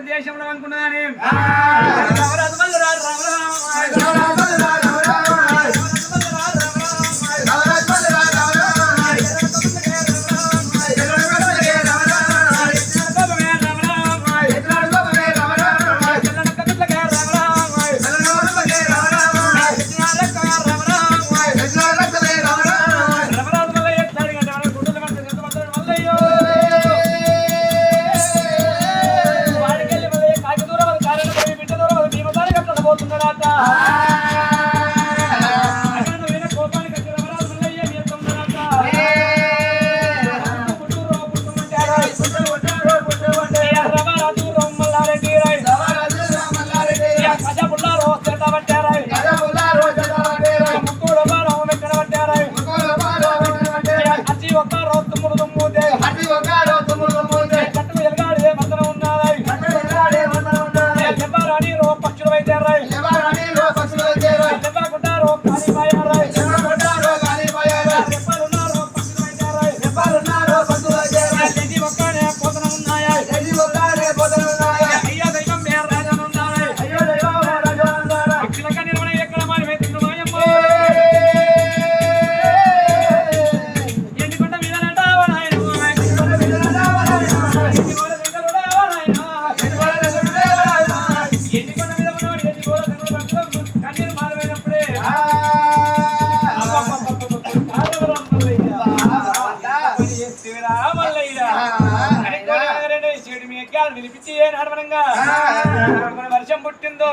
దేశంలో అనుకున్నదాని వినిపించి ఏ నడవనంగా వర్షం పుట్టిందో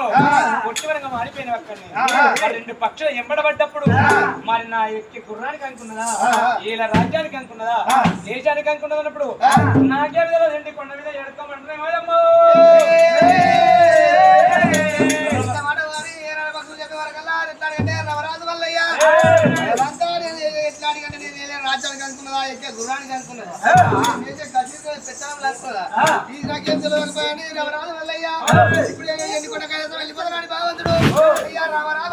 పుట్టివనంగా మారిపోయిన అక్కడిని రెండు పక్షులు ఎంబడబడ్డప్పుడు మరి నా ఎక్కి గుర్రానికి అనుకున్నదా ఇలా రాజ్యానికి అనుకున్నదా దేశానికి అనుకున్నది అన్నప్పుడు నాకే విధాలు రెండు కొండ మీద ఎడుకోమంటున్నాయి మాయమ్మో రాజ్యానికి అనుకున్నదా ఎక్కే గుర్రానికి అనుకున్నదా ఈ రాజ్యం తెలియకపోయాని రమరాజు వల్లయ్యా ఇప్పుడు ఎన్నికొండ కైలాసం వెళ్ళిపోతున్నాడు భగవంతుడు అయ్యా రామరాజు